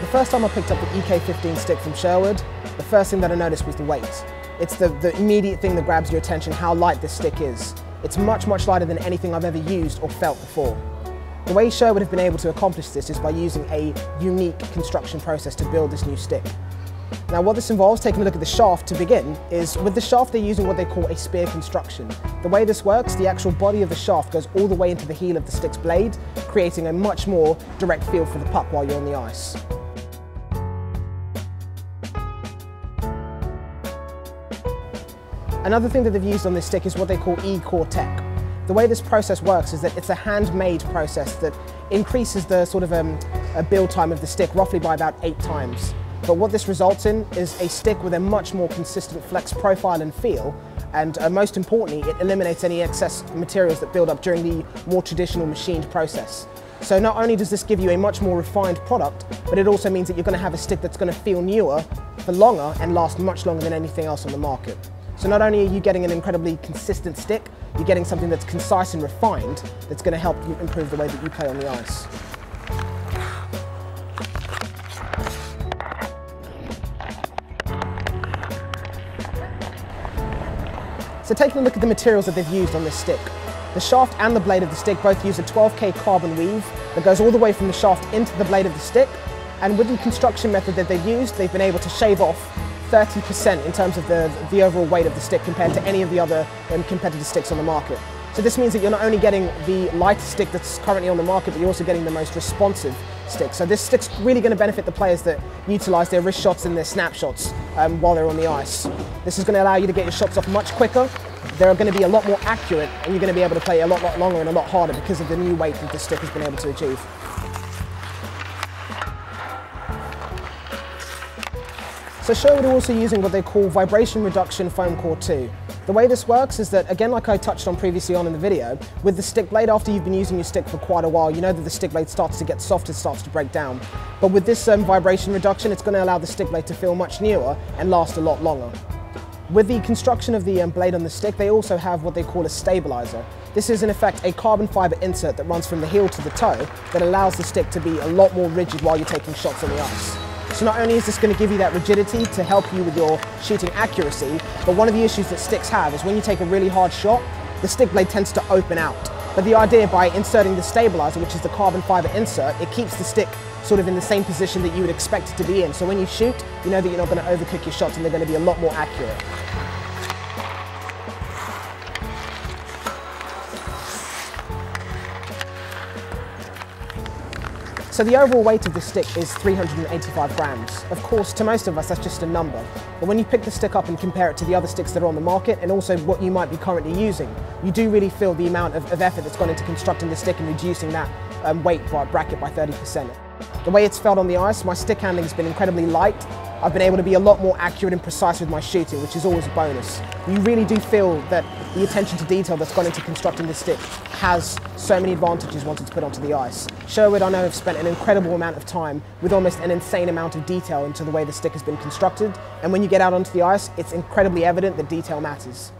The first time I picked up the EK15 stick from Sherwood, the first thing that I noticed was the weight. It's the immediate thing that grabs your attention, how light this stick is. It's much, much lighter than anything I've ever used or felt before. The way Sherwood have been able to accomplish this is by using a unique construction process to build this new stick. Now what this involves, taking a look at the shaft to begin, is with the shaft they're using what they call a spear construction. The way this works, the actual body of the shaft goes all the way into the heel of the stick's blade, creating a much more direct feel for the puck while you're on the ice. Another thing that they've used on this stick is what they call E-core tech. The way this process works is that it's a handmade process that increases the sort of a build time of the stick roughly by about 8 times. But what this results in is a stick with a much more consistent flex profile and feel, and most importantly, it eliminates any excess materials that build up during the more traditional machined process. So not only does this give you a much more refined product, but it also means that you're going to have a stick that's going to feel newer for longer and last much longer than anything else on the market. So not only are you getting an incredibly consistent stick, you're getting something that's concise and refined that's going to help you improve the way that you play on the ice. So taking a look at the materials that they've used on this stick. The shaft and the blade of the stick both use a 12K carbon weave that goes all the way from the shaft into the blade of the stick, and with the construction method that they've used, they've been able to shave off 30% in terms of the overall weight of the stick compared to any of the other competitor sticks on the market. So this means that you're not only getting the lightest stick that's currently on the market, but you're also getting the most responsive stick. So this stick's really going to benefit the players that utilise their wrist shots and their snap shots while they're on the ice. This is going to allow you to get your shots off much quicker. They're going to be a lot more accurate, and you're going to be able to play a lot longer and a lot harder because of the new weight that the stick has been able to achieve. So Sherwood are also using what they call vibration reduction foam core 2. The way this works is that, again, like I touched on previously on in the video, with the stick blade, after you've been using your stick for quite a while, you know that the stick blade starts to get soft, it starts to break down. But with this vibration reduction, it's going to allow the stick blade to feel much newer and last a lot longer. With the construction of the blade on the stick, they also have what they call a stabilizer. This is in effect a carbon fiber insert that runs from the heel to the toe that allows the stick to be a lot more rigid while you're taking shots on the ice. So not only is this going to give you that rigidity to help you with your shooting accuracy, but one of the issues that sticks have is when you take a really hard shot, the stick blade tends to open out. But the idea by inserting the stabilizer, which is the carbon fiber insert, it keeps the stick sort of in the same position that you would expect it to be in. So when you shoot, you know that you're not going to overcook your shots and they're going to be a lot more accurate. So the overall weight of the stick is 385 grams. Of course, to most of us, that's just a number. But when you pick the stick up and compare it to the other sticks that are on the market, and also what you might be currently using, you do really feel the amount of effort that's gone into constructing the stick and reducing that weight bracket by 30%. The way it's felt on the ice, my stick handling has been incredibly light. I've been able to be a lot more accurate and precise with my shooting, which is always a bonus. You really do feel that the attention to detail that's gone into constructing this stick has so many advantages once it's put onto the ice. Sherwood, I know, have spent an incredible amount of time with almost an insane amount of detail into the way the stick has been constructed, and when you get out onto the ice, it's incredibly evident that detail matters.